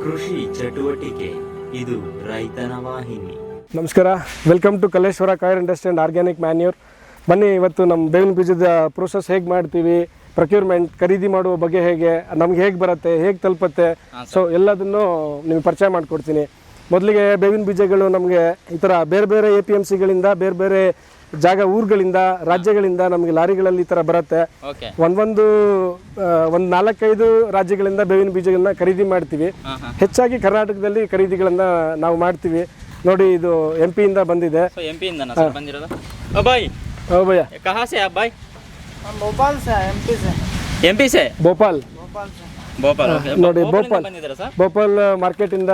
ಕೃಷಿ ಚಟುವಟಿಕೆ ಇದು ರೈತನ ವಾಹಿನಿ. ನಮಸ್ಕಾರ, welcome to Kaleshwara coir industry and organic manure. ಬನ್ನಿ, ಇವತ್ತು ನಮ್ಮ ಬೇವಿನ ಬೀಜದ ಪ್ರೋಸೆಸ್ ಹೇಗೆ ಮಾಡ್ತೀವಿ, ಪ್ರೊಕ್ಯೂರ್ಮೆಂಟ್ ಖರೀದಿ ಮಾಡುವ ಬಗ್ಗೆ ಹೇಗೆ, ನಮ್ಗೆ ಹೇಗೆ ಬರುತ್ತೆ, ಹೇಗೆ ತಲುಪುತ್ತೆ, ಸೊ ಎಲ್ಲದನ್ನು ನಿಮಗೆ ಪರಿಚಯ ಮಾಡಿಕೊಡ್ತೀನಿ. ಮೊದಲಿಗೆ ಬೇವಿನ ಬೀಜಗಳು ನಮಗೆ ಈ ಥರ ಬೇರೆ ಬೇರೆ APMCಗಳಿಂದ, ಬೇರೆ ಬೇರೆ ಜಾಗ ಊರುಗಳಿಂದ, ರಾಜ್ಯಗಳಿಂದ ನಮಗೆ ಲಾರಿಗಳಲ್ಲಿ ಈ ಥರ ಬರುತ್ತೆ. ಒಂದು 4-5 ರಾಜ್ಯಗಳಿಂದ ಬೇವಿನ ಬೀಜಗಳನ್ನ ಖರೀದಿ ಮಾಡ್ತೀವಿ. ಹೆಚ್ಚಾಗಿ ಕರ್ನಾಟಕದಲ್ಲಿ ಖರೀದಿಗಳನ್ನು ನಾವು ಮಾಡ್ತೀವಿ. ನೋಡಿ, ಇದು MP ಇಂದ ಬಂದಿದೆ. ನೋಡಿ, ಭೋಪಾಲ್ ಮಾರ್ಕೆಟ್ ಇಂದ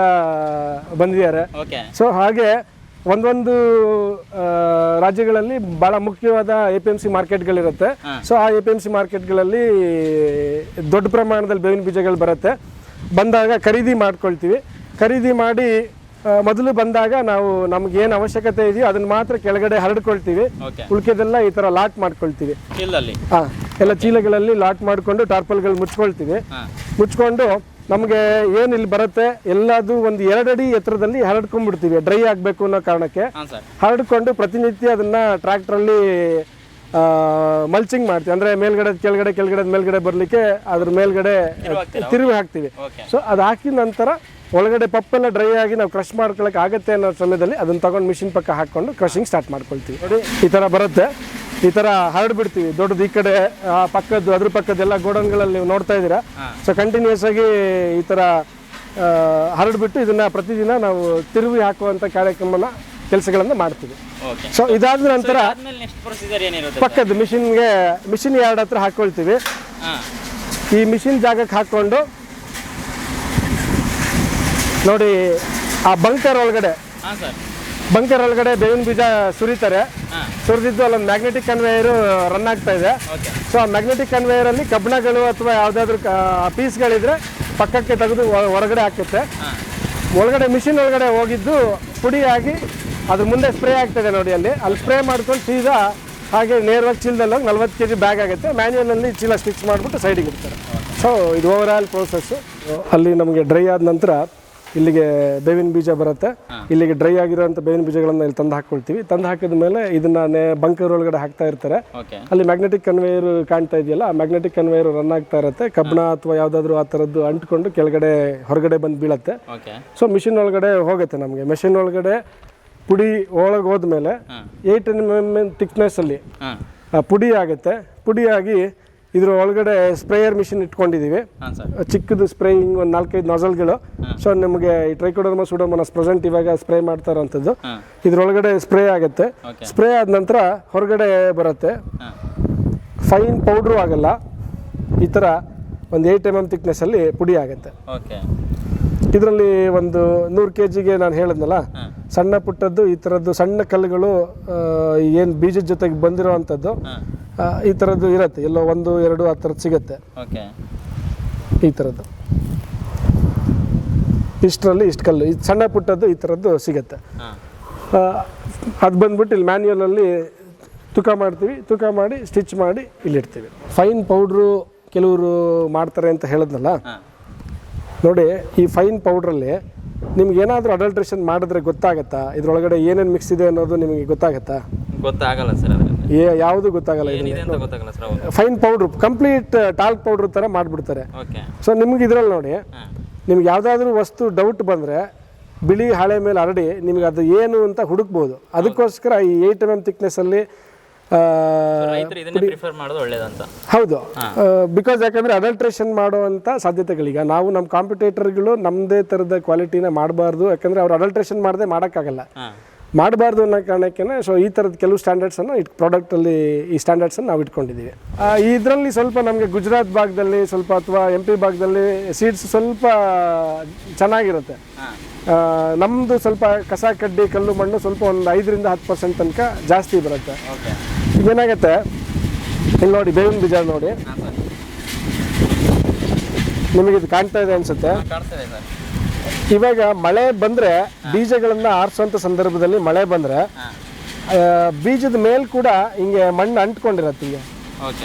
ಬಂದಿದ್ದಾರೆ. ಸೊ ಹಾಗೆ ಒಂದೊಂದು ರಾಜ್ಯಗಳಲ್ಲಿ ಬಹಳ ಮುಖ್ಯವಾದ APMC ಮಾರ್ಕೆಟ್ಗಳಿರುತ್ತೆ. ಸೊ ಆ APMC ಮಾರ್ಕೆಟ್ಗಳಲ್ಲಿ ದೊಡ್ಡ ಪ್ರಮಾಣದಲ್ಲಿ ಬೇವಿನ ಬೀಜಗಳು ಬರುತ್ತೆ. ಬಂದಾಗ ಖರೀದಿ ಮಾಡ್ಕೊಳ್ತೀವಿ. ಖರೀದಿ ಮಾಡಿ ಮೊದಲು ಬಂದಾಗ ನಾವು ನಮ್ಗೆ ಏನು ಅವಶ್ಯಕತೆ ಇದೆಯೋ ಅದನ್ನ ಮಾತ್ರ ಕೆಳಗಡೆ ಹರಡ್ಕೊಳ್ತೀವಿ. ಉಳಿಕೆದೆಲ್ಲ ಈ ತರ ಲಾಟ್ ಮಾಡ್ಕೊಳ್ತೀವಿ. ಎಲ್ಲ ಚೀಲಗಳಲ್ಲಿ ಲಾಟ್ ಮಾಡ್ಕೊಂಡು ಟಾರ್ಪಲ್ಗಳು ಮುಚ್ಕೊಳ್ತೀವಿ. ಮುಚ್ಕೊಂಡು ನಮಗೆ ಏನು ಇಲ್ಲಿ ಬರುತ್ತೆ ಎಲ್ಲದು ಒಂದು 2 ಅಡಿ ಎತ್ತರದಲ್ಲಿ ಹರಡ್ಕೊಂಡ್ಬಿಡ್ತೀವಿ, ಡ್ರೈ ಆಗಬೇಕು ಅನ್ನೋ ಕಾರಣಕ್ಕೆ. ಹರಡ್ಕೊಂಡು ಪ್ರತಿನಿತ್ಯ ಅದನ್ನ ಟ್ರ್ಯಾಕ್ಟ್ರಲ್ಲಿ ಮಲ್ಚಿಂಗ್ ಮಾಡ್ತೀವಿ. ಅಂದರೆ ಮೇಲ್ಗಡೆ ಕೆಳಗಡೆ, ಕೆಳಗಡೆ ಮೇಲ್ಗಡೆ ಬರಲಿಕ್ಕೆ ಅದ್ರ ಮೇಲ್ಗಡೆ ತಿರುವಿ ಹಾಕ್ತೀವಿ. ಸೊ ಅದು ಹಾಕಿದ ನಂತರ ಒಳಗಡೆ ಪಪ್ಪೆಲ್ಲ ಡ್ರೈ ಆಗಿ ನಾವು ಕ್ರಷ್ ಮಾಡ್ಕೊಳಕ್ಕೆ ಆಗುತ್ತೆ ಅನ್ನೋ ಸಮಯದಲ್ಲಿ ಅದನ್ನ ತಗೊಂಡು ಮಿಷಿನ್ ಪಕ್ಕ ಹಾಕೊಂಡು ಕ್ರಷಿಂಗ್ ಸ್ಟಾರ್ಟ್ ಮಾಡ್ಕೊಳ್ತೀವಿ. ನೋಡಿ, ಈ ಥರ ಬರುತ್ತೆ. ಈ ಥರ ಹರಡ್ಬಿಡ್ತೀವಿ. ದೊಡ್ಡದು ಈ ಕಡೆ ಪಕ್ಕದ್ದು ಅದ್ರ ಪಕ್ಕದ್ದೆಲ್ಲ ಗೋಡನ್ಗಳಲ್ಲಿ ನೀವು ನೋಡ್ತಾ ಇದ್ದೀರಾ. ಸೊ ಕಂಟಿನ್ಯೂಸ್ ಆಗಿ ಈ ಥರ ಹರಡ್ಬಿಟ್ಟು ಇದನ್ನ ಪ್ರತಿದಿನ ನಾವು ತಿರುವಿ ಹಾಕುವಂಥ ಕೆಲಸಗಳನ್ನು ಮಾಡ್ತೀವಿ. ಸೊ ಇದಾದ ನಂತರ ಪಕ್ಕದ ಮಿಷಿನ್ ಯಾರ್ಡ್ ಹತ್ರ ಹಾಕೊಳ್ತೀವಿ. ಈ ಮಿಷಿನ್ ಜಾಗಕ್ಕೆ ಹಾಕೊಂಡು ನೋಡಿ, ಆ ಬಂಕರ್ ಒಳಗಡೆ ಬೇವಿನ ಬೀಜ ಸುರಿತಾರೆ. ಸುರಿದಿದ್ದು ಅಲ್ಲೊಂದು ಮ್ಯಾಗ್ನೆಟಿಕ್ ಕನ್ವೇಯರ್ ರನ್ ಆಗ್ತಾ ಇದೆ. ಸೊ ಆ ಮ್ಯಾಗ್ನೆಟಿಕ್ ಕನ್ವೇಯರ್ ಅಲ್ಲಿ ಕಬ್ಬಣಗಳು ಅಥವಾ ಯಾವುದಾದ್ರೂ ಪೀಸ್ಗಳಿದ್ರೆ ಪಕ್ಕಕ್ಕೆ ತೆಗೆದು ಹೊರಗಡೆ ಹಾಕುತ್ತೆ. ಒಳಗಡೆ ಮಿಷಿನ್ ಒಳಗಡೆ ಹೋಗಿದ್ದು ಪುಡಿಯಾಗಿ ಅದ್ರ ಮುಂದೆ ಸ್ಪ್ರೇ ಆಗ್ತದೆ. ನೋಡಿ, ಅಲ್ಲಿ ಸ್ಪ್ರೇ ಮಾಡ್ಕೊಂಡು ಸೀದಾ ಹಾಗೆ ನೇರವಾಗಿ ಚೀಲದಲ್ಲಿ ಹೋಗಿ 40 kg ಬ್ಯಾಗ್ ಆಗುತ್ತೆ. ಮ್ಯಾನ್ಯುವಲಲ್ಲಿ ಚೀಲ ಸ್ಟಿಚ್ ಮಾಡಿಬಿಟ್ಟು ಸೈಡಿಗೆ ಇಡ್ತಾರೆ. ಸೊ ಇದು ಓವರ್ ಆಲ್ ಪ್ರೋಸೆಸ್ಸು. ಅಲ್ಲಿ ನಮಗೆ ಡ್ರೈ ಆದ ನಂತರ ಇಲ್ಲಿಗೆ ಬೇವಿನ ಬೀಜ ಬರುತ್ತೆ. ಇಲ್ಲಿಗೆ ಡ್ರೈ ಆಗಿರೋಂಥ ಬೇವಿನ ಬೀಜಗಳನ್ನ ಇಲ್ಲಿ ತಂದು ಹಾಕೊಳ್ತೀವಿ. ತಂದು ಹಾಕಿದ ಮೇಲೆ ಇದನ್ನ ಬಂಕರ್ ಒಳಗಡೆ ಹಾಕ್ತಾ ಇರ್ತಾರೆ. ಅಲ್ಲಿ ಮ್ಯಾಗ್ನೆಟಿಕ್ ಕನ್ವೇಯರ್ ಕಾಣ್ತಾ ಇದೆಯಲ್ಲ, ಆ ಮ್ಯಾಗ್ನೆಟಿಕ್ ಕನ್ವೇಯರ್ ರನ್ ಆಗ್ತಾ ಇರುತ್ತೆ. ಕಬ್ಬಣ ಅಥವಾ ಯಾವ್ದಾದ್ರು ಆ ಥರದ್ದು ಅಂಟ್ಕೊಂಡು ಕೆಳಗಡೆ ಹೊರಗಡೆ ಬಂದು ಬೀಳತ್ತೆ. ಸೊ ಮಿಷಿನ್ ಒಳಗಡೆ ಹೋಗುತ್ತೆ. ನಮಗೆ ಮಿಷಿನ್ ಒಳಗಡೆ ಪುಡಿ ಒಳಗೆ ಹೋದ್ಮೇಲೆ 8 mm ಥಿಕ್ನೆಸ್ ಅಲ್ಲಿ ಪುಡಿ ಆಗುತ್ತೆ. ಪುಡಿಯಾಗಿ ಇದ್ರ ಒಳಗಡೆ ಸ್ಪ್ರೇಯರ್ ಮಿಷಿನ್ ಇಟ್ಕೊಂಡಿದ್ದೀವಿ. ಚಿಕ್ಕದು ಸ್ಪ್ರೇಯಿಂಗ್ ಒಂದು 4-5 ನಾಜಲ್ಗಳು. ಸೊ ನಿಮಗೆ ಈ ಟ್ರೈಕೋಡರ್ಮಾ ಸೂಡೋಮೋನಾಸ್ ಪ್ರೆಸೆಂಟ್ ಇವಾಗ ಸ್ಪ್ರೇ ಮಾಡ್ತಾ ಇರೋಂಥದ್ದು ಇದ್ರೊಳಗಡೆ ಸ್ಪ್ರೇ ಆಗುತ್ತೆ. ಸ್ಪ್ರೇ ಆದ ನಂತರ ಹೊರಗಡೆ ಬರುತ್ತೆ. ಫೈನ್ ಪೌಡ್ರು ಆಗಲ್ಲ. ಈ ಥರ ಒಂದು 8 mm ಥಿಕ್ನೆಸ್ ಅಲ್ಲಿ ಪುಡಿ ಆಗುತ್ತೆ. ಇದರಲ್ಲಿ ಒಂದು 100 kgಗೆ ನಾನು ಹೇಳಿದ್ನಲ್ಲ, ಸಣ್ಣ ಪುಟ್ಟದ್ದು ಈ ಥರದ್ದು ಸಣ್ಣ ಕಲ್ಲುಗಳು ಏನು ಬೀಜದ ಜೊತೆಗೆ ಬಂದಿರೋ ಅಂಥದ್ದು ಈ ಥರದ್ದು ಇರುತ್ತೆ. ಎಲ್ಲೋ 1-2 ಆ ಥರದ್ದು ಸಿಗುತ್ತೆ. ಈ ಥರದ್ದು ಇಷ್ಟರಲ್ಲಿ ಇಷ್ಟು ಕಲ್ಲು, ಇದು ಸಣ್ಣ ಪುಟ್ಟದ್ದು ಈ ಥರದ್ದು ಸಿಗುತ್ತೆ. ಅದು ಬಂದ್ಬಿಟ್ಟು ಇಲ್ಲಿ ಮ್ಯಾನ್ಯುವಲಲ್ಲಿ ತೂಕ ಮಾಡ್ತೀವಿ. ತೂಕ ಮಾಡಿ ಸ್ಟಿಚ್ ಮಾಡಿ ಇಲ್ಲಿಡ್ತೀವಿ. ಫೈನ್ ಪೌಡ್ರು ಕೆಲವರು ಮಾಡ್ತಾರೆ ಅಂತ ಹೇಳಿದ್ನಲ್ಲ, ನೋಡಿ, ಈ ಫೈನ್ ಪೌಡ್ರಲ್ಲಿ ನಿಮ್ಗೆ ಏನಾದರೂ ಅಡಲ್ಟ್ರೇಷನ್ ಮಾಡಿದ್ರೆ ಗೊತ್ತಾಗತ್ತಾ? ಇದ್ರೊಳಗಡೆ ಏನೇನು ಮಿಕ್ಸ್ ಇದೆ ಅನ್ನೋದು ನಿಮಗೆ ಗೊತ್ತಾಗತ್ತಾ? ಗೊತ್ತಾಗಲ್ಲ ಸರ್. ಯಾವುದು ಗೊತ್ತಾಗಲ್ಲ. Fine powder complete talk powder ಥರ ಮಾಡಿಬಿಡ್ತಾರೆ. ಸೊ ನಿಮ್ಗೆ ಇದ್ರಲ್ಲಿ ನೋಡಿ, ನಿಮ್ಗೆ ಯಾವುದಾದ್ರೂ ವಸ್ತು ಡೌಟ್ ಬಂದರೆ ಬಿಳಿ ಹಾಳೆ ಮೇಲೆ ಹರಡಿ ನಿಮ್ಗೆ ಅದು ಏನು ಅಂತ ಹುಡುಕ್ಬೋದು. ಅದಕ್ಕೋಸ್ಕರ ಈ 8 mm ಥಿಕ್ನೆಸ್ಸಲ್ಲಿ ಹೌದು. ಬಿಕಾಸ್ ಯಾಕಂದರೆ ಅಡಲ್ಟ್ರೇಷನ್ ಮಾಡುವಂಥ ಸಾಧ್ಯತೆಗಳೀಗ ನಾವು ನಮ್ಮ ಕಾಂಪಿಟೇಟರ್ಗಳು ನಮ್ಮದೇ ಥರದ ಕ್ವಾಲಿಟಿನ ಮಾಡಬಾರ್ದು. ಯಾಕಂದರೆ ಅವ್ರು ಅಡಲ್ಟ್ರೇಷನ್ ಮಾಡದೆ ಮಾಡೋಕ್ಕಾಗಲ್ಲ, ಮಾಡಬಾರ್ದು ಅನ್ನೋ ಕಾರಣಕ್ಕೆ. ಸೊ ಈ ಥರದ ಕೆಲವು ಸ್ಟ್ಯಾಂಡರ್ಡ್ಸನ್ನು ಪ್ರಾಡಕ್ಟಲ್ಲಿ ಈ ಸ್ಟ್ಯಾಂಡರ್ಡ್ಸನ್ನು ನಾವು ಇಟ್ಕೊಂಡಿದ್ದೀವಿ. ಇದರಲ್ಲಿ ಸ್ವಲ್ಪ ನಮಗೆ ಗುಜರಾತ್ ಭಾಗದಲ್ಲಿ ಸ್ವಲ್ಪ ಅಥವಾ MP ಭಾಗದಲ್ಲಿ ಸೀಡ್ಸ್ ಸ್ವಲ್ಪ ಚೆನ್ನಾಗಿರುತ್ತೆ. ನಮ್ಮದು ಸ್ವಲ್ಪ ಕಸ ಕಡ್ಡಿ ಕಲ್ಲು ಮಣ್ಣು ಸ್ವಲ್ಪ ಒಂದು 5-10% ತನಕ ಜಾಸ್ತಿ ಬರುತ್ತೆ. ಇದೇನಾಗುತ್ತೆ, ಇಲ್ಲಿ ನೋಡಿ ಬೇವಿನ ಬೀಜ ನೋಡಿ, ನಿಮಗಿದು ಕಾಣ್ತಾ ಇದೆ ಅನಿಸುತ್ತೆ. ಇವಾಗ ಮಳೆ ಬಂದರೆ ಬೀಜಗಳನ್ನು ಆರಿಸುವಂಥ ಸಂದರ್ಭದಲ್ಲಿ ಮಳೆ ಬಂದರೆ ಬೀಜದ ಮೇಲೆ ಕೂಡ ಹಿಂಗೆ ಮಣ್ಣು ಅಂಟ್ಕೊಂಡಿರತ್ತೆ. ಹಿಂಗೆ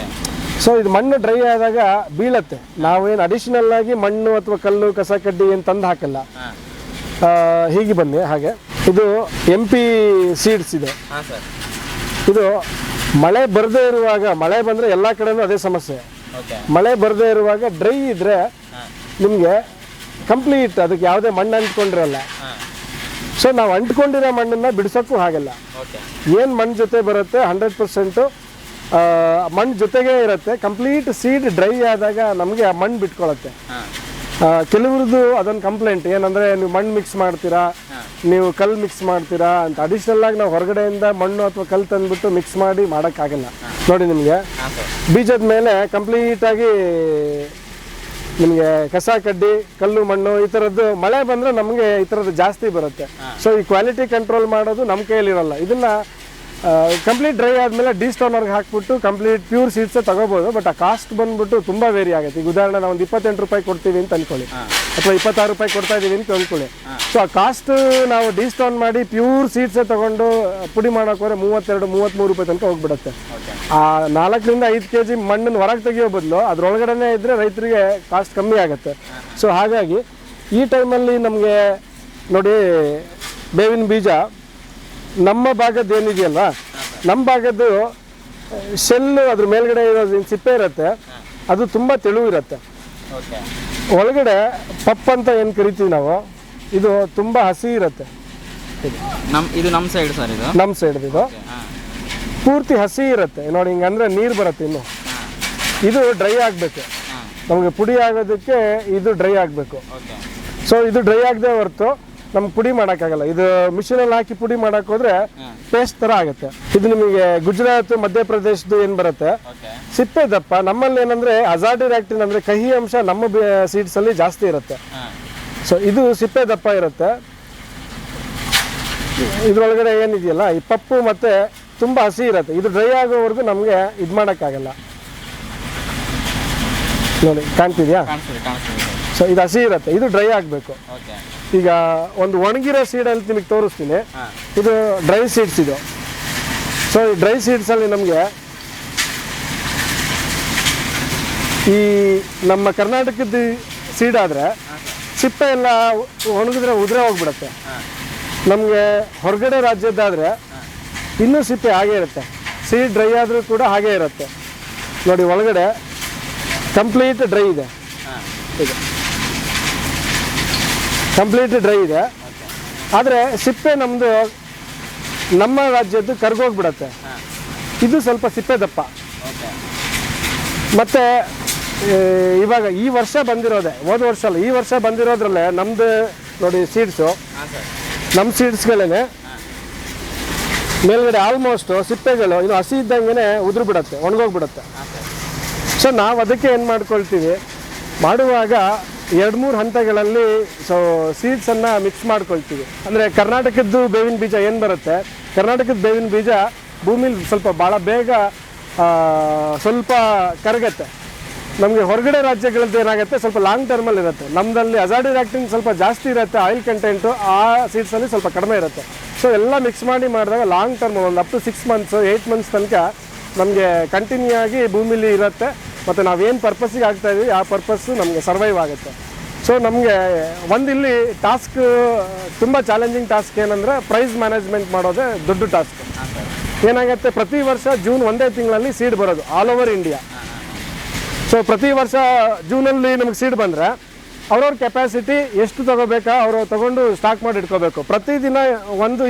ಸೊ ಇದು ಮಣ್ಣು ಡ್ರೈ ಆದಾಗ ಬೀಳತ್ತೆ. ನಾವೇನು ಅಡಿಷನಲ್ ಆಗಿ ಮಣ್ಣು ಅಥವಾ ಕಲ್ಲು ಕಸ ಕಡ್ಡಿ ಏನು ತಂದು ಹಾಕಲ್ಲ. ಹೀಗೆ ಬನ್ನಿ. ಹಾಗೆ ಇದು MP ಸೀಡ್ಸ್ ಇದೆ. ಇದು ಮಳೆ ಬರದೇ ಇರುವಾಗ, ಮಳೆ ಬಂದರೆ ಎಲ್ಲ ಕಡೆನೂ ಅದೇ ಸಮಸ್ಯೆ. ಮಳೆ ಬರದೇ ಇರುವಾಗ ಡ್ರೈ ಇದ್ದರೆ ನಿಮಗೆ ಕಂಪ್ಲೀಟ್ ಅದಕ್ಕೆ ಯಾವುದೇ ಮಣ್ಣು ಅಂಟ್ಕೊಂಡಿರಲ್ಲ. ಸೊ ನಾವು ಅಂಟ್ಕೊಂಡಿರೋ ಮಣ್ಣನ್ನು ಬಿಡಿಸೋಕ್ಕೂ ಹಾಗಲ್ಲ. ಏನು ಮಣ್ಣು ಜೊತೆ ಬರುತ್ತೆ 100% ಮಣ್ಣು ಜೊತೆಗೇ ಇರುತ್ತೆ. ಕಂಪ್ಲೀಟ್ ಸೀಡ್ ಡ್ರೈ ಆದಾಗ ನಮಗೆ ಆ ಮಣ್ಣು ಬಿಟ್ಕೊಳತ್ತೆ. ಕೆಲವ್ರದ್ದು ಅದೊಂದು ಕಂಪ್ಲೇಂಟ್ ಏನಂದರೆ, ನೀವು ಮಣ್ಣು ಮಿಕ್ಸ್ ಮಾಡ್ತೀರಾ, ನೀವು ಕಲ್ಲು ಮಿಕ್ಸ್ ಮಾಡ್ತೀರಾ ಅಂತ. ಅಡಿಷ್ನಲ್ ಆಗಿ ನಾವು ಹೊರಗಡೆಯಿಂದ ಮಣ್ಣು ಅಥವಾ ಕಲ್ಲು ತಂದುಬಿಟ್ಟು ಮಿಕ್ಸ್ ಮಾಡಿ ಮಾಡೋಕ್ಕಾಗಲ್ಲ. ನೋಡಿ, ನಿಮಗೆ ಬೀಜದ ಮೇಲೆ ಕಂಪ್ಲೀಟಾಗಿ ನಿಮಗೆ ಕಸ ಕಡ್ಡಿ ಕಲ್ಲು ಮಣ್ಣು ಈ ಥರದ್ದು ಮಳೆ ಬಂದರೆ ನಮಗೆ ಈ ಥರದ್ದು ಜಾಸ್ತಿ ಬರುತ್ತೆ. ಸೊ ಈ ಕ್ವಾಲಿಟಿ ಕಂಟ್ರೋಲ್ ಮಾಡೋದು ನಮ್ಮ ಕೈಯಲ್ಲಿರಲ್ಲ. ಇದನ್ನು ಕಂಪ್ಲೀಟ್ ಡ್ರೈ ಆದಮೇಲೆ ಡಿಸ್ಟೋನರ್ಗೆ ಹಾಕ್ಬಿಟ್ಟು ಕಂಪ್ಲೀಟ್ ಪ್ಯೂರ್ ಸೀಡ್ಸೇ ತೊಗೋಬೋದು. ಬಟ್ ಆ ಕಾಸ್ಟ್ ಬಂದ್ಬಿಟ್ಟು ತುಂಬ ವೇರಿ ಆಗುತ್ತೆ. ಈಗ ಉದಾಹರಣೆ ನಾವು ಒಂದು 28 ರೂಪಾಯಿ ಕೊಡ್ತೀವಿ ಅಂತ ಅಂದ್ಕೊಳ್ಳಿ, ಅಥವಾ 26 ರೂಪಾಯಿ ಕೊಡ್ತಾ ಇದ್ದೀವಿ ಅಂತ ಅಂದ್ಕೊಳ್ಳಿ. ಸೊ ಆ ಕಾಸ್ಟ್ ನಾವು ಡಿಸ್ಟೋನ್ ಮಾಡಿ ಪ್ಯೂರ್ ಸೀಡ್ಸೇ ತೊಗೊಂಡು ಪುಡಿ ಮಾಡೋಕೆ ಹೋದರೆ 32-33 ರೂಪಾಯಿ ತನಕ ಹೋಗ್ಬಿಡುತ್ತೆ. ಆ 4-5 kg ಮಣ್ಣನ್ನು ಹೊರಗೆ ತೆಗಿಯೋ ಬದಲು ಅದರೊಳಗಡೆ ಇದ್ದರೆ ರೈತರಿಗೆ ಕಾಸ್ಟ್ ಕಮ್ಮಿ ಆಗುತ್ತೆ. ಸೊ ಹಾಗಾಗಿ ಈ ಟೈಮಲ್ಲಿ ನಮಗೆ ನೋಡಿ, ಬೇವಿನ ಬೀಜ ನಮ್ಮ ಭಾಗದ್ದು ಏನಿದೆಯಲ್ವ, ನಮ್ಮ ಭಾಗದ್ದು ಶೆಲ್ಲು ಅದ್ರ ಮೇಲ್ಗಡೆ ಇರೋದು ಸಿಪ್ಪೆ ಇರುತ್ತೆ, ಅದು ತುಂಬ ತೆಳು ಇರುತ್ತೆ. ಒಳಗಡೆ ಪಪ್ ಅಂತ ಏನು ಕರಿತೀವಿ ನಾವು, ಇದು ತುಂಬ ಹಸಿ ಇರುತ್ತೆ. ಇದು ನಮ್ಮ ಸೈಡ್ ಸರ್, ಇದು ನಮ್ಮ ಸೈಡ್ ಇದು ಪೂರ್ತಿ ಹಸಿ ಇರುತ್ತೆ. ನೋಡಿ, ಹಿಂಗಂದ್ರೆ ನೀರು ಬರುತ್ತೆ. ಇನ್ನು ಇದು ಡ್ರೈ ಆಗಬೇಕು. ನಮಗೆ ಪುಡಿ ಆಗೋದಕ್ಕೆ ಇದು ಡ್ರೈ ಆಗಬೇಕು. ಸೊ ಇದು ಡ್ರೈ ಆಗದೆ ಹೊರತು ನಮ್ಗೆ ಪುಡಿ ಮಾಡೋಕ್ಕಾಗಲ್ಲ. ಇದು ಮಿಷಿನಲ್ಲಿ ಹಾಕಿ ಪುಡಿ ಮಾಡೋಕೆ ಹೋದ್ರೆ ಪೇಸ್ಟ್ ಥರ ಆಗುತ್ತೆ. ಇದು ನಿಮಗೆ ಗುಜರಾತ್ ಮಧ್ಯಪ್ರದೇಶದ್ದು ಏನು ಬರುತ್ತೆ, ಸಿಪ್ಪೆ ದಪ್ಪ. ನಮ್ಮಲ್ಲಿ ಏನಂದರೆ ಅಜಾಡಿರಾಕ್ಟಿನ್ ಅಂದರೆ ಕಹಿ ಅಂಶ ನಮ್ಮ ಸೀಡ್ಸಲ್ಲಿ ಜಾಸ್ತಿ ಇರುತ್ತೆ. ಸೊ ಇದು ಸಿಪ್ಪೆ ದಪ್ಪ ಇರುತ್ತೆ. ಇದರೊಳಗಡೆ ಏನಿದೆಯಲ್ಲ ಈ ಪಪ್ಪು ಮತ್ತು ತುಂಬ ಹಸಿ ಇರುತ್ತೆ. ಇದು ಡ್ರೈ ಆಗೋವರೆಗೂ ನಮಗೆ ಇದು ಮಾಡೋಕ್ಕಾಗಲ್ಲ. ನೋಡಿ, ಕಾಣ್ತಿದ್ಯಾ? ಸೊ ಇದು ಹಸಿ ಇರುತ್ತೆ, ಇದು ಡ್ರೈ ಆಗಬೇಕು. ಈಗ ಒಂದು ಒಣಗಿರೋ ಸೀಡಲ್ಲಿ ನಿಮಗೆ ತೋರಿಸ್ತೀನಿ. ಇದು ಡ್ರೈ ಸೀಡ್ಸ್ ಇದು. ಸೊ ಈ ಡ್ರೈ ಸೀಡ್ಸಲ್ಲಿ ನಮಗೆ ಈ ನಮ್ಮ ಕರ್ನಾಟಕದ ಸೀಡ್ ಆದರೆ ಸಿಪ್ಪೆ ಎಲ್ಲ ಒಣಗಿದ್ರೆ ಉದುರೆ ಹೋಗ್ಬಿಡುತ್ತೆ. ನಮಗೆ ಹೊರಗಡೆ ರಾಜ್ಯದ್ದಾದರೆ ಇನ್ನೂ ಸಿಪ್ಪೆ ಹಾಗೇ ಇರುತ್ತೆ. ಸೀಡ್ ಡ್ರೈ ಆದರೂ ಕೂಡ ಹಾಗೇ ಇರುತ್ತೆ. ನೋಡಿ, ಒಳಗಡೆ ಕಂಪ್ಲೀಟ್ ಡ್ರೈ ಇದೆ. ಇದು ಕಂಪ್ಲೀಟ್ ಡ್ರೈ ಇದೆ. ಆದರೆ ಸಿಪ್ಪೆ ನಮ್ಮದು ನಮ್ಮ ರಾಜ್ಯದ್ದು ಕರ್ಗೋಗ್ಬಿಡತ್ತೆ. ಇದು ಸ್ವಲ್ಪ ಸಿಪ್ಪೆ ದಪ್ಪ. ಮತ್ತು ಇವಾಗ ಈ ವರ್ಷ ಬಂದಿರೋದೆ, ಹೋದ ವರ್ಷ ಅಲ್ಲ, ಈ ವರ್ಷ ಬಂದಿರೋದ್ರಲ್ಲೇ ನಮ್ಮದು ನೋಡಿ ಸೀಡ್ಸು, ನಮ್ಮ ಸೀಡ್ಸ್ಗಳೇ ಮೇಲ್ಗಡೆ ಆಲ್ಮೋಸ್ಟು ಸಿಪ್ಪೆಗಳು ಇನ್ನು ಹಸಿ ಇದ್ದಂಗೆ ಉದುರು ಬಿಡುತ್ತೆ, ಒಣಗೋಗ್ಬಿಡುತ್ತೆ. ಸೊ ನಾವು ಅದಕ್ಕೆ ಏನು ಮಾಡ್ಕೊಳ್ತೀವಿ, ಮಾಡುವಾಗ 2-3 ಹಂತಗಳಲ್ಲಿ ಸೀಡ್ಸನ್ನು ಮಿಕ್ಸ್ ಮಾಡ್ಕೊಳ್ತೀವಿ. ಅಂದರೆ ಕರ್ನಾಟಕದ್ದು ಬೇವಿನ ಬೀಜ ಏನು ಬರುತ್ತೆ, ಕರ್ನಾಟಕದ ಬೇವಿನ ಬೀಜ ಭೂಮಿಲಿ ಸ್ವಲ್ಪ ಭಾಳ ಬೇಗ ಸ್ವಲ್ಪ ಕರಗತ್ತೆ. ನಮಗೆ ಹೊರಗಡೆ ರಾಜ್ಯಗಳದ್ದು ಏನಾಗುತ್ತೆ, ಸ್ವಲ್ಪ ಲಾಂಗ್ ಟರ್ಮಲ್ಲಿ ಇರುತ್ತೆ. ನಮ್ಮದಲ್ಲಿ ಅಜಾಡಿರಾಕ್ಟಿನ್ ಸ್ವಲ್ಪ ಜಾಸ್ತಿ ಇರುತ್ತೆ, ಆಯಿಲ್ ಕಂಟೆಂಟು ಆ ಸೀಡ್ಸಲ್ಲಿ ಸ್ವಲ್ಪ ಕಡಿಮೆ ಇರುತ್ತೆ. ಸೊ ಎಲ್ಲ ಮಿಕ್ಸ್ ಮಾಡಿದಾಗ ಲಾಂಗ್ ಟರ್ಮ್ ಒಂದು ಅಪ್ ಟು 6 months 8 months ತನಕ ನಮಗೆ ಕಂಟಿನ್ಯೂ ಆಗಿ ಭೂಮಿಲಿ ಇರುತ್ತೆ. ಮತ್ತು ನಾವೇನು ಪರ್ಪಸ್ಸಿಗೆ ಆಗ್ತಾಯಿದ್ದೀವಿ ಆ ಪರ್ಪಸ್ಸು ನಮಗೆ ಸರ್ವೈವ್ ಆಗುತ್ತೆ. ಸೊ ನಮಗೆ ಇಲ್ಲಿ ಟಾಸ್ಕ್ ತುಂಬ ಚಾಲೆಂಜಿಂಗ್ ಟಾಸ್ಕ್ ಏನಂದರೆ ಪ್ರೈಸ್ ಮ್ಯಾನೇಜ್ಮೆಂಟ್ ಮಾಡೋದೇ ದೊಡ್ಡ ಟಾಸ್ಕ್. ಏನಾಗುತ್ತೆ, ಪ್ರತಿ ವರ್ಷ ಜೂನ್ 1ನೇ ತಿಂಗಳಲ್ಲಿ ಸೀಡ್ ಬರೋದು ಆಲ್ ಓವರ್ ಇಂಡಿಯಾ. ಸೊ ಪ್ರತಿ ವರ್ಷ ಜೂನಲ್ಲಿ ನಮಗೆ ಸೀಡ್ ಬಂದರೆ ಅವ್ರವ್ರ ಕೆಪಾಸಿಟಿ ಎಷ್ಟು ತೊಗೋಬೇಕಾ ಅವರು ತೊಗೊಂಡು ಸ್ಟಾಕ್ ಮಾಡಿ ಇಟ್ಕೋಬೇಕು. ಪ್ರತಿದಿನ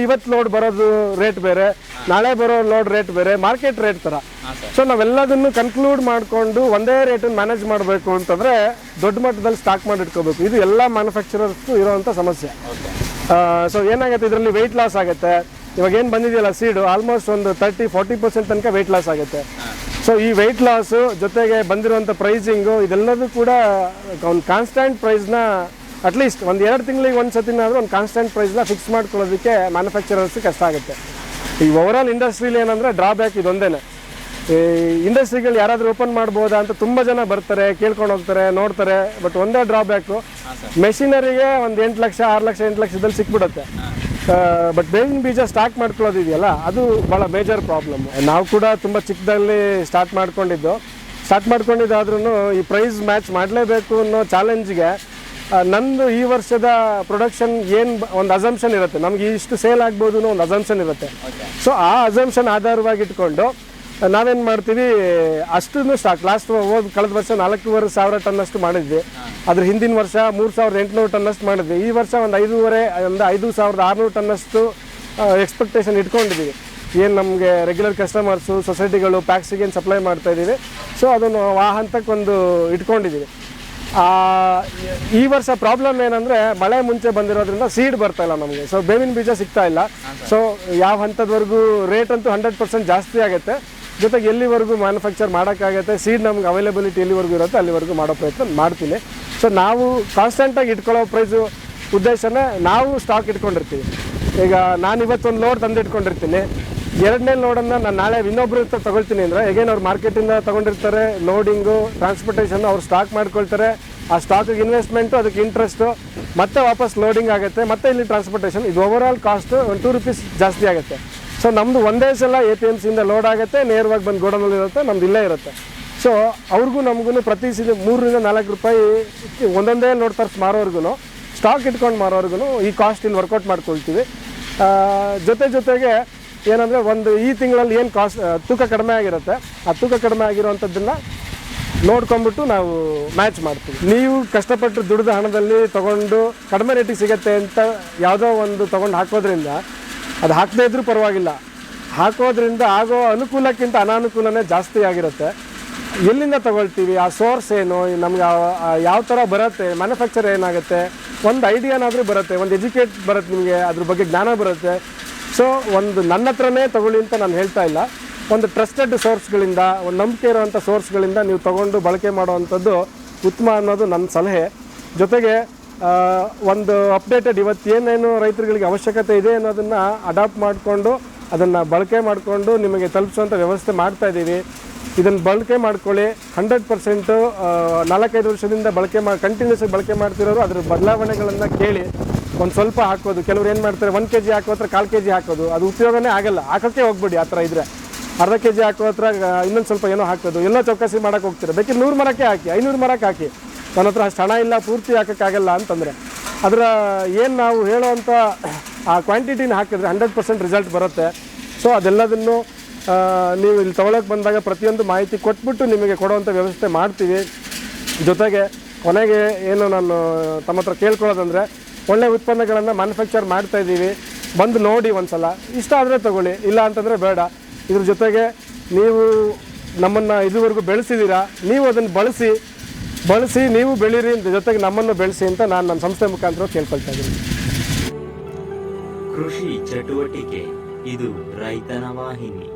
ಇವತ್ತು ಲೋಡ್ ಬರೋದು ರೇಟ್ ಬೇರೆ, ನಾಳೆ ಬರೋ ಲೋಡ್ ರೇಟ್ ಬೇರೆ, ಮಾರ್ಕೆಟ್ ರೇಟ್ ಥರ. ಸೊ ನಾವೆಲ್ಲದನ್ನು ಕನ್ಕ್ಲೂಡ್ ಮಾಡಿಕೊಂಡು ಒಂದೇ ರೇಟನ್ನು ಮ್ಯಾನೇಜ್ ಮಾಡಬೇಕು ಅಂತಂದರೆ ದೊಡ್ಡ ಮಟ್ಟದಲ್ಲಿ ಸ್ಟಾಕ್ ಮಾಡಿ ಇಟ್ಕೋಬೇಕು. ಇದು ಎಲ್ಲ ಮ್ಯಾನುಫ್ಯಾಕ್ಚರರ್ಸ್ಗೂ ಇರೋವಂಥ ಸಮಸ್ಯೆ. ಸೊ ಏನಾಗುತ್ತೆ, ಇದರಲ್ಲಿ ವೆಯ್ಟ್ ಲಾಸ್ ಆಗುತ್ತೆ. ಇವಾಗ ಏನು ಬಂದಿದೆಯಲ್ಲ ಸೀಡು, ಆಲ್ಮೋಸ್ಟ್ ಒಂದು 30-40% ತನಕ ವೆಯ್ಟ್ ಲಾಸ್ ಆಗುತ್ತೆ. ಸೊ ಈ ವೆಯ್ಟ್ ಲಾಸು ಜೊತೆಗೆ ಬಂದಿರುವಂಥ ಪ್ರೈಸಿಂಗು ಇದೆಲ್ಲದೂ ಕೂಡ ಒಂದು ಕಾನ್ಸ್ಟೆಂಟ್ ಪ್ರೈಸ್ನ ಅಟ್ಲೀಸ್ಟ್ 1-2 ತಿಂಗಳಿಗೆ ಒಂದು ಸತಿನಾದರೂ ಒಂದು ಕಾನ್ಸ್ಟೆಂಟ್ ಪ್ರೈಸ್ನ ಫಿಕ್ಸ್ ಮಾಡ್ಕೊಳ್ಳೋದಕ್ಕೆ ಮ್ಯಾನುಫ್ಯಾಕ್ಚರರ್ಸ್ಗೆ ಕಷ್ಟ ಆಗುತ್ತೆ. ಈ ಓವರಾಲ್ ಇಂಡಸ್ಟ್ರೀಲಿ ಏನಂದರೆ ಡ್ರಾಬ್ಯಾಕ್ ಇದೊಂದೇ. ಈ ಇಂಡಸ್ಟ್ರಿಗಳು ಯಾರಾದರೂ ಓಪನ್ ಮಾಡ್ಬೋದಾ ಅಂತ ತುಂಬ ಜನ ಬರ್ತಾರೆ, ಕೇಳ್ಕೊಂಡು ಹೋಗ್ತಾರೆ, ನೋಡ್ತಾರೆ. ಬಟ್ ಒಂದೇ ಡ್ರಾಬ್ಯಾಕು, ಮೆಷಿನರಿಗೆ ಒಂದು 8 ಲಕ್ಷ 6 ಲಕ್ಷ 8 ಲಕ್ಷದಲ್ಲಿ ಸಿಕ್ಬಿಡುತ್ತೆ. ಬಟ್ ಬೇವಿನ ಬೀಜ ಸ್ಟಾಕ್ ಮಾಡ್ಕೊಳ್ಳೋದಿದೆಯಲ್ಲ ಅದು ಭಾಳ ಮೇಜರ್ ಪ್ರಾಬ್ಲಮ್. ನಾವು ಕೂಡ ತುಂಬ ಚಿಕ್ಕದಲ್ಲಿ ಸ್ಟಾರ್ಟ್ ಮಾಡ್ಕೊಂಡಿದ್ದು. ಸ್ಟಾರ್ಟ್ ಮಾಡ್ಕೊಂಡಿದ್ದಾದ್ರೂ ಈ ಪ್ರೈಸ್ ಮ್ಯಾಚ್ ಮಾಡಲೇಬೇಕು ಅನ್ನೋ ಚಾಲೆಂಜ್ಗೆ ನಂದು ಈ ವರ್ಷದ ಪ್ರೊಡಕ್ಷನ್ ಏನು ಒಂದು ಅಸಂಪ್ಷನ್ ಇರುತ್ತೆ, ನಮಗೆ ಇಷ್ಟು ಸೇಲ್ ಆಗ್ಬೋದು ಅನ್ನೋ ಒಂದು ಅಸಂಪ್ಷನ್ ಇರುತ್ತೆ. ಸೊ ಆ ಅಸಂಪ್ಷನ್ ಆಧಾರವಾಗಿ ಇಟ್ಕೊಂಡು ನಾವೇನು ಮಾಡ್ತೀವಿ, ಅಷ್ಟನ್ನು ಸ್ಟಾಕ್ ಲಾಸ್ಟ್ ಕಳೆದ ವರ್ಷ 4,500 ಟನ್ನಷ್ಟು ಮಾಡಿದ್ವಿ. ಅದ್ರ ಹಿಂದಿನ ವರ್ಷ 3,800 ಟನ್ನಷ್ಟು ಮಾಡಿದ್ವಿ. ಈ ವರ್ಷ ಒಂದು 5,600 ಟನ್ನಷ್ಟು ಎಕ್ಸ್ಪೆಕ್ಟೇಷನ್ ಇಟ್ಕೊಂಡಿದ್ದೀವಿ. ಏನು ನಮಗೆ ರೆಗ್ಯುಲರ್ ಕಸ್ಟಮರ್ಸು, ಸೊಸೈಟಿಗಳು, ಪ್ಯಾಕ್ಸಿಗೆ ಏನು ಸಪ್ಲೈ ಮಾಡ್ತಾ ಇದ್ದೀವಿ. ಸೊ ಅದನ್ನು ಆ ಹಂತಕ್ಕೆ ಒಂದು ಇಟ್ಕೊಂಡಿದ್ದೀವಿ. ಈ ವರ್ಷ ಪ್ರಾಬ್ಲಮ್ ಏನಂದರೆ ಮಳೆ ಮುಂಚೆ ಬಂದಿರೋದ್ರಿಂದ ಸೀಡ್ ಬರ್ತಾ ಇಲ್ಲ ನಮಗೆ. ಸೊ ಬೇವಿನ ಬೀಜ ಸಿಗ್ತಾ ಇಲ್ಲ. ಸೊ ಯಾವ ಹಂತದವರೆಗೂ ರೇಟ್ ಅಂತೂ 100% ಜಾಸ್ತಿ ಆಗುತ್ತೆ. ಜೊತೆಗೆ ಎಲ್ಲಿವರೆಗೂ ಮ್ಯಾನುಫ್ಯಾಕ್ಚರ್ ಮಾಡೋಕ್ಕಾಗತ್ತೆ, ಸೀಡ್ ನಮ್ಗೆ ಅವೈಲೇಬಿಲಿಟಿ ಎಲ್ಲಿವರೆಗೂ ಇರುತ್ತೆ ಅಲ್ಲಿವರೆಗೂ ಮಾಡೋ ಪ್ರಯತ್ನ ಮಾಡ್ತೀನಿ. ಸೊ ನಾವು ಕಾನ್ಸ್ಟೆಂಟಾಗಿ ಇಟ್ಕೊಳ್ಳೋ ಪ್ರೈಸು ಉದ್ದೇಶನೇ ನಾವು ಸ್ಟಾಕ್ ಇಟ್ಕೊಂಡಿರ್ತೀವಿ. ಈಗ ನಾನು ಇವತ್ತೊಂದು ಲೋಡ್ ತಂದು ಇಟ್ಕೊಂಡಿರ್ತೀನಿ, 2ನೇ ಲೋಡನ್ನು ನಾನು ನಾಳೆ ಇನ್ನೊಬ್ರು ತೊಗೊಳ್ತೀನಿ ಅಂದರೆ ಎಗೇನ್ ಅವ್ರು ಮಾರ್ಕೆಟಿಂದ ತೊಗೊಂಡಿರ್ತಾರೆ, ಲೋಡಿಂಗು, ಟ್ರಾನ್ಸ್ಪೋರ್ಟೇಷನ್ ಅವ್ರು ಸ್ಟಾಕ್ ಮಾಡ್ಕೊಳ್ತಾರೆ. ಆ ಸ್ಟಾಕಿಗೆ ಇನ್ವೆಸ್ಟ್ಮೆಂಟು, ಅದಕ್ಕೆ ಇಂಟ್ರೆಸ್ಟು, ಮತ್ತೆ ವಾಪಸ್ ಲೋಡಿಂಗ್ ಆಗುತ್ತೆ, ಮತ್ತೆ ಇಲ್ಲಿ ಟ್ರಾನ್ಸ್ಪೋರ್ಟೇಷನ್, ಇದು ಓವರಾಲ್ ಕಾಸ್ಟು ಒಂದು 2 ರೂಪೀಸ್ ಜಾಸ್ತಿ ಆಗುತ್ತೆ. ಸೊ ನಮ್ಮದು ಒಂದೇ ಸಲ APMCಯಿಂದ ಲೋಡ್ ಆಗುತ್ತೆ, ನೇರವಾಗಿ ಬಂದು ಗೋಡೌನಲ್ಲಿ ಇರುತ್ತೆ, ನಮ್ದು ಇಲ್ಲೇ ಇರುತ್ತೆ. ಸೊ ಅವ್ರಿಗೂ ನಮಗೂ ಪ್ರತಿ 3 ರಿಂದ 4 ರೂಪಾಯಿ ಒಂದೊಂದೇ ಲೋಡ್ ತರಿಸಿ ಮಾರೋರ್ಗು, ಸ್ಟಾಕ್ ಇಟ್ಕೊಂಡು ಮಾರೋರ್ಗು ಈ ಕಾಸ್ಟ್ ಇಲ್ಲಿ ವರ್ಕೌಟ್ ಮಾಡ್ಕೊಳ್ತೀವಿ. ಜೊತೆಗೆ ಏನಂದರೆ ಈ ತಿಂಗಳಲ್ಲಿ ಏನು ತೂಕ ಕಡಿಮೆ ಆಗಿರುತ್ತೆ, ಆ ತೂಕ ಕಡಿಮೆ ಆಗಿರೋವಂಥದ್ದನ್ನು ನೋಡ್ಕೊಂಬಿಟ್ಟು ನಾವು ಮ್ಯಾಚ್ ಮಾಡ್ತೀವಿ. ನೀವು ಕಷ್ಟಪಟ್ಟು ದುಡಿದ ಹಣದಲ್ಲಿ ತೊಗೊಂಡು ಕಡಿಮೆ ರೇಟಿಗೆ ಸಿಗುತ್ತೆ ಅಂತ ಯಾವುದೋ ಒಂದು ತೊಗೊಂಡು ಹಾಕೋದ್ರಿಂದ, ಅದು ಹಾಕದೇ ಇದ್ರೂ ಪರವಾಗಿಲ್ಲ, ಹಾಕೋದ್ರಿಂದ ಆಗೋ ಅನುಕೂಲಕ್ಕಿಂತ ಅನಾನುಕೂಲನೇ ಜಾಸ್ತಿ ಆಗಿರುತ್ತೆ. ಎಲ್ಲಿಂದ ತೊಗೊಳ್ತೀವಿ, ಆ ಸೋರ್ಸ್ ಏನು, ನಮ್ಗೆ ಯಾವ ಥರ ಬರುತ್ತೆ, ಮ್ಯಾನುಫ್ಯಾಕ್ಚರ್ ಏನಾಗುತ್ತೆ, ಒಂದು ಐಡಿಯಾನಾದರೂ ಬರುತ್ತೆ, ಒಂದು ಎಜುಕೇಟ್ ಬರುತ್ತೆ, ನಿಮಗೆ ಅದ್ರ ಬಗ್ಗೆ ಜ್ಞಾನ ಬರುತ್ತೆ. ಸೊ ನನ್ನ ಹತ್ರನೇ ತೊಗೊಳ್ಳಿ ಅಂತ ನಾನು ಹೇಳ್ತಾ ಇಲ್ಲ, ಒಂದು ಟ್ರಸ್ಟೆಡ್ ಸೋರ್ಸ್ಗಳಿಂದ, ಒಂದು ನಂಬಿಕೆ ಇರೋವಂಥ ಸೋರ್ಸ್ಗಳಿಂದ ನೀವು ತೊಗೊಂಡು ಬಳಕೆ ಮಾಡುವಂಥದ್ದು ಉತ್ತಮ ಅನ್ನೋದು ನನ್ನ ಸಲಹೆ. ಜೊತೆಗೆ ಒಂದು ಅಪ್ಡೇಟೆಡ್ ಇವತ್ತು ಏನೇನು ರೈತರುಗಳಿಗೆ ಅವಶ್ಯಕತೆ ಇದೆ ಅನ್ನೋದನ್ನು ಅಡಾಪ್ಟ್ ಮಾಡಿಕೊಂಡು ಅದನ್ನು ಬಳಕೆ ಮಾಡಿಕೊಂಡು ನಿಮಗೆ ತಲುಪಿಸುವಂಥ ವ್ಯವಸ್ಥೆ ಮಾಡ್ತಾಯಿದ್ದೀವಿ. ಇದನ್ನು ಬಳಕೆ ಮಾಡ್ಕೊಳ್ಳಿ. 100% 4-5 ವರ್ಷದಿಂದ ಕಂಟಿನ್ಯೂಸ್ ಬಳಕೆ ಮಾಡ್ತಿರೋರು ಅದ್ರ ಬದಲಾವಣೆಗಳನ್ನು ಕೇಳಿ ಒಂದು ಸ್ವಲ್ಪ ಹಾಕೋದು. ಕೆಲವ್ರು ಏನು ಮಾಡ್ತಾರೆ, 1 kg ಹಾಕೋ ಹತ್ರ 1/4 kg ಹಾಕೋದು, ಅದು ಉಪಯೋಗನೇ ಆಗಲ್ಲ. ಹಾಕೋಕ್ಕೆ ಹೋಗ್ಬೇಡಿ. ಆ ಥರ ಇದ್ದರೆ ಅರ್ಧ kg ಹಾಕೋ ಹತ್ರ ಇನ್ನೊಂದು ಸ್ವಲ್ಪ ಏನೋ ಹಾಕೋದು, ಎಲ್ಲೋ ಚೌಕಾಸಿ ಮಾಡೋಕ್ಕೆ ಹೋಗ್ತೀರ. ಬೇಕಿದ್ರೆ 100 ಮರಕ್ಕೆ ಹಾಕಿ, 500 ಮರಕ್ಕೆ ಹಾಕಿ. ನನ್ನ ಹತ್ರ ಅಷ್ಟು ಹಣ ಇಲ್ಲ, ಪೂರ್ತಿ ಹಾಕೋಕ್ಕಾಗಲ್ಲ ಅಂತಂದರೆ ಅದರ ಏನು ನಾವು ಹೇಳೋವಂಥ ಆ ಕ್ವಾಂಟಿಟಿನ ಹಾಕಿದ್ರೆ 100% ರಿಸಲ್ಟ್ ಬರುತ್ತೆ. ಸೊ ಅದೆಲ್ಲದನ್ನು ನೀವು ಇಲ್ಲಿ ತೊಗೊಳಕ್ಕೆ ಬಂದಾಗ ಪ್ರತಿಯೊಂದು ಮಾಹಿತಿ ಕೊಟ್ಬಿಟ್ಟು ನಿಮಗೆ ಕೊಡುವಂಥ ವ್ಯವಸ್ಥೆ ಮಾಡ್ತೀವಿ. ಜೊತೆಗೆ ಕೊನೆಗೆ ಏನು ನಾನು ತಮ್ಮ ಹತ್ರ ಕೇಳ್ಕೊಳ್ಳೋದಂದರೆ, ಒಳ್ಳೆಯ ಉತ್ಪನ್ನಗಳನ್ನು ಮ್ಯಾನುಫ್ಯಾಕ್ಚರ್ ಮಾಡ್ತಾಯಿದ್ದೀವಿ, ಬಂದು ನೋಡಿ ಒಂದು ಸಲ, ಇಷ್ಟ ಆದರೆ ತೊಗೊಳ್ಳಿ, ಇಲ್ಲ ಅಂತಂದರೆ ಬೇಡ. ಇದ್ರ ಜೊತೆಗೆ ನೀವು ನಮ್ಮನ್ನು ಇದುವರೆಗೂ ಬೆಳೆಸಿದ್ದೀರಾ, ನೀವು ಅದನ್ನು ಬಳಸಿ ನೀವು ಬೆಳೀರಿ, ಜೊತೆಗೆ ನಮ್ಮನ್ನು ಬೆಳೆಸಿ ಅಂತ ನಾನು ನನ್ನ ಸಂಸ್ಥೆ ಮುಖಾಂತರ ಕೇಳ್ಕೊಳ್ತಾ ಇದ್ದೀನಿ. ಕೃಷಿ ಚಟುವಟಿಕೆ ಇದು ರೈತನ ವಾಹಿನಿ.